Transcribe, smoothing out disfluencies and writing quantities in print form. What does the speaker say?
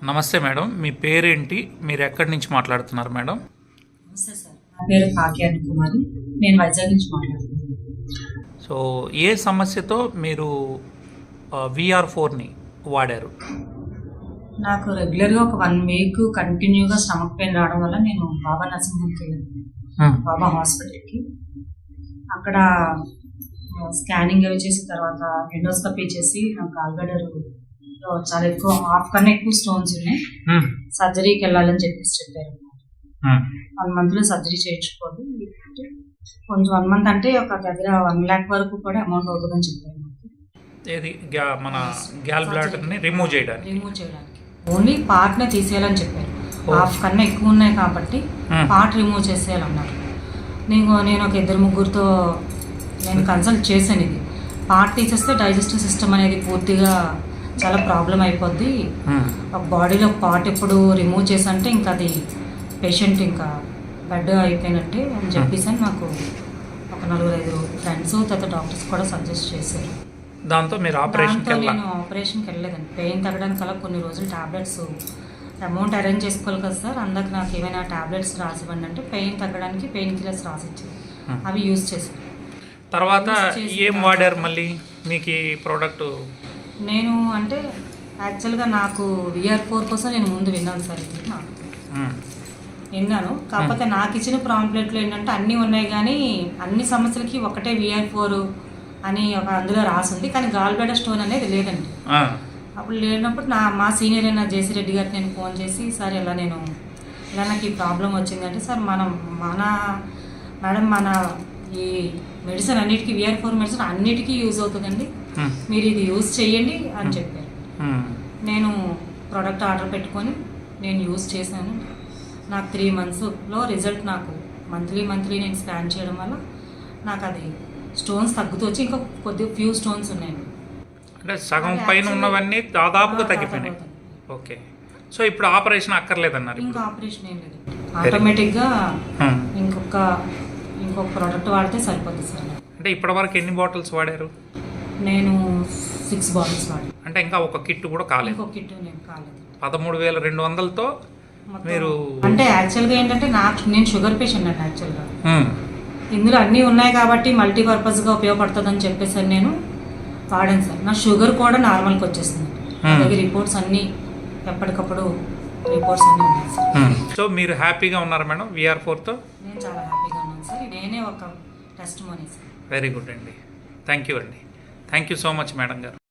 నమస్తే మేడం, మీ పేరేంటి? మీరు ఎక్కడి నుంచి మాట్లాడుతున్నారు మేడం? నమస్తే సార్, నా పేరు కాకి కుమారి. నేను వైజాగ్ నుంచి మాట్లాడుతున్నాను. సో ఏ సమస్యతో మీరు VR4ని వాడారు? నాకు రెగ్యులర్గా ఒక 1 వీక్ కంటిన్యూగా స్టమక్ పెయిన్ రావడం వల్ల నేను బాబా నర్సింగ్కి వెళ్ళాను, బాబా హాస్పిటల్కి. అక్కడ స్కానింగ్ అవి చేసిన తర్వాత ఎండోస్కోపీ చేసి నాకు గాల్బ్లాడర్ చాలా ఎక్కువ, హాఫ్ కన్నా ఎక్కువ స్టోన్స్ ఉన్నాయి, సర్జరీకి వెళ్ళాలని చెప్పారు. 1 monthలో సర్జరీ చేయించుకోవాలి. కొంచెం 1 month అంటే ఒక దగ్గర 1 lakh వరకు కూడా అమౌంట్ అవుతుందని చెప్పారు. ఏది మన గాల్బ్లాడర్ని రిమూవ్ చేయడానికి ఓన్లీ పార్ట్నే తీసేయాలని చెప్పారు. హాఫ్ కన్నా ఎక్కువ ఉన్నాయి కాబట్టి పార్ట్ రిమూవ్ చేసేయాలన్నారు. నేను ఒక 2-3 నేను కన్సల్ట్ చేశాను. ఇది పార్ట్ తీసేస్తే డైజెస్టివ్ సిస్టమ్ అనేది పూర్తిగా చాలా ప్రాబ్లం అయిపోద్ది. బాడీలో పార్ట్ ఎప్పుడు రిమూవ్ చేసంటే ఇంకా అది పేషెంట్ ఇంకా బెడ్ అయిపోయినట్టే అని చెప్పేసి నాకు ఒక 4-5 ఫ్రెండ్స్ తర్వాత డాక్టర్స్ కూడా సజెస్ట్ చేశారు. దాంతో మీరు నేను ఆపరేషన్కి వెళ్ళలేదండి. పెయిన్ తగ్గడానికి అలా కొన్ని రోజులు టాబ్లెట్స్ అమౌంట్ అరేంజ్ చేసుకోవాలి కదా సార్, అందుకు నాకు ఏమైనా టాబ్లెట్స్ రాసివ్వండి అంటే పెయిన్ తగ్గడానికి పెయిన్ కిల్లర్స్ రాసిచ్చారు. అవి యూజ్ చేశాను. తర్వాత ఏం వాడారు మళ్ళీ మీకు ఈ ప్రోడక్ట్? నేను అంటే యాక్చువల్గా నాకు VR4 కోసం నేను ముందు విన్నాను సార్. ఇది నాకు విన్నాను, కాకపోతే నాకు ఇచ్చిన ప్రాంప్లెట్లు ఏంటంటే అన్నీ ఉన్నాయి కానీ అన్ని సమస్యలకి ఒకటే VR4 అని ఒక అందులో రాసింది, కానీ గాల్బ్లాడర్ స్టోన్ అనేది లేదండి. అప్పుడు లేనప్పుడు మా సీనియర్ అయిన జేసీ రెడ్డి గారికి నేను ఫోన్ చేసి, సార్ ఇలా నాకు ఈ ప్రాబ్లం వచ్చిందంటే, సార్ మేడం మన ఈ మెడిసిన్ అన్నిటికీ VR4 మెడిసిన్ అన్నిటికీ యూజ్ అవుతుందండి, మీరు ఇది యూజ్ చేయండి అని చెప్పారు. నేను ప్రోడక్ట్ ఆర్డర్ పెట్టుకొని నేను యూజ్ చేశాను. నాకు 3 monthsలో రిజల్ట్, నాకు మంత్లీ నేను స్కాన్ చేయడం వల్ల నాకు అది స్టోన్స్ తగ్గుతూ వచ్చి ఇంకా ఫ్యూ స్టోన్స్ ఉన్నాయండి. అంటే సగం పైన ఉన్నవన్నీ దాదాపుగా తగ్గిపోయినాయి. ఓకే, సో ఇప్పుడు ఆపరేషన్ అక్కర్లేదన్నారు? ఇంకా ఆపరేషన్ ఏం లేదు, ఆటోమేటిక్గా ఇంకొక ప్రోడక్ట్ వాడితే సరిపోతుంది సార్. అంటే ఇప్పటివరకు ఎన్ని బాటిల్స్ వాడారు? నేను 6 బాటిల్స్ వాడాను. అంటే ఇంకా ఒక కిట్ కూడా కాలేదు? ఇంకొక కిట్ నేను కాలేదు. 13,200తో మీరు అంటే యాక్చువల్గా ఏంటంటే నేను షుగర్ పేషెంట్ అండి. యాక్చువల్గా ఇందులో అన్నీ ఉన్నాయి కాబట్టి మల్టీపర్పస్గా ఉపయోగపడుతుందని చెప్పేసి నేను వాడాను సార్. నా షుగర్ కూడా నార్మల్కి వచ్చేసింది. నా దగ్గర రిపోర్ట్స్ అన్నీ ఎప్పటికప్పుడు రిపోర్ట్స్ అన్నీ ఉన్నాయి సార్. సో మీరు హ్యాపీగా ఉన్నారా మేడం VR4తో? నేను చాలా హ్యాపీగా ఉన్నాను సార్. నేనే ఒక test money sir. Very good అండి, థ్యాంక్ యూ అండి, thank you so much madam గారు.